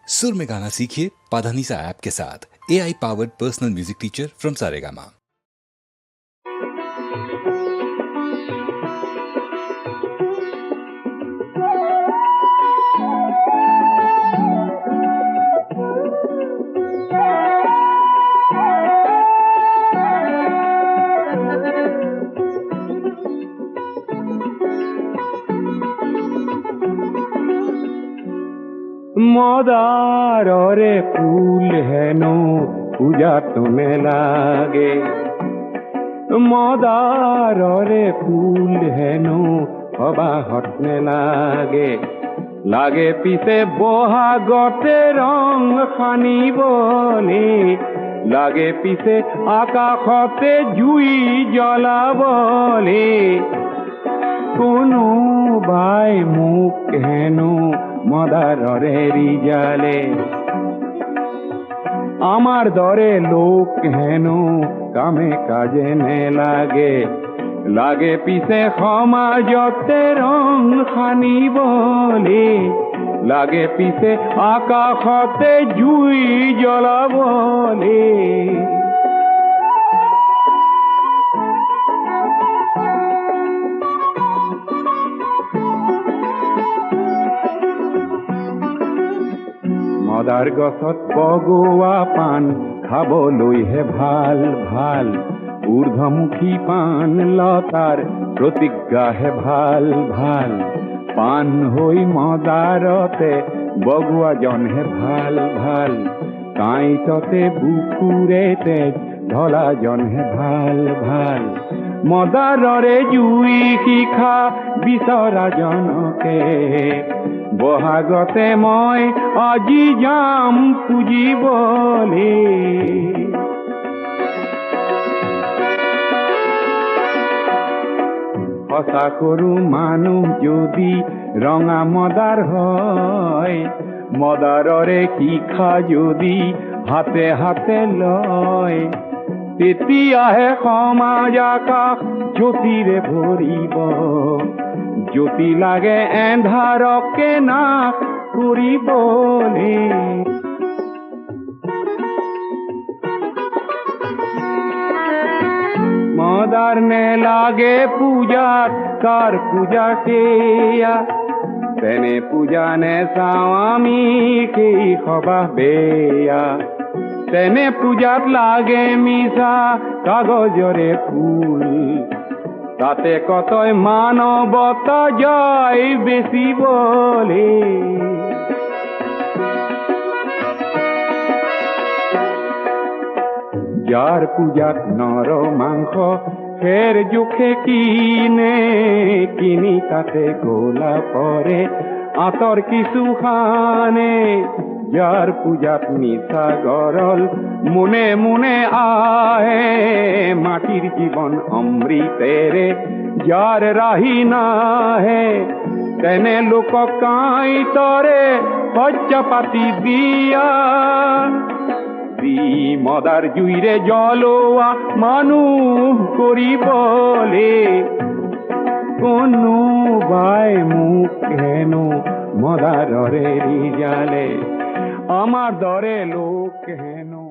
सुर में गाना सीखिए पाधानीसा ऐप के साथ। AI powered personal music teacher from Saregama. মদারে ফুল হেন পূজা তুমি লাগে, মদারে ফুল হেন হবা হতনে লাগে, লাগে পিছে বহাগতে রং সানিবলে, লাগে পিছে আকাশতে জুই জ্বলাবলে, কোনোবাই মোক হেনো মদাররে রিজালে, আমার দরে লোক হেন কামে কাজে নে লাগে, লাগে পিছে সমাজতে রং সানিবলে, লাগে পিছে আকাশতে জুই জ্বলাবলে। মদাৰ গছত বগোৱা পাণ খাবলৈহে ভাল ভাল, ঊৰ্ধ্বমুখী পাণ লতাৰ প্ৰতিজ্ঞাহে ভাল ভাল, পাণ হৈ মদাৰতে বগোৱাজনহে ভাল ভাল, কাঁইটতে বুকুৰে তেজ ঢলাজনহে ভাল ভাল, মদাৰৰে জুই শিখা বিচৰাজনকে বহাগতে মই আজি যাম পুজিবলে। সঁচা কৰো মানুহ যদি ৰঙা মদাৰ হয়, মদাৰৰে শিখা যদি হাতে হাতে লয়, তেতিয়াহে সমাজ আকাশ জ্যোতিৰে ভৰিব, জ্যোতি লাগে এন্ধাৰকে নাশ কৰিবলে। মদাৰ নে লাগে পূজাত কাৰ পূজা সেয়া, তেনে পূজা নে চাওঁ আমি সেই সবাহ বেয়া, তেনে পূজাত লাগে মিছা কাগজৰে ফুল, তাতে কতই মানৱতা যায় বেচিবলে। যাৰ পূজাত নৰ মাংস ফেৰ জোখে কিনে, কিনি তাতে গোলা পৰে আঁতৰ কিছু খানে, যাৰ পূজাত মিছা গৰল মুনে মুনে আহে, মাটিৰ জীৱন অমৃতেৰে যাৰ ৰাহি নাহে, তেনে লোকক কাঁইটৰে শয্যা পাতি দিয়া, দি মদাৰ জুইৰে জ্বলোৱা মানুহ কৰিবলে। কোনোবাই মোক হেনো মদাৰৰে ৰিজালে, আমাৰ দৰে লোক হেনো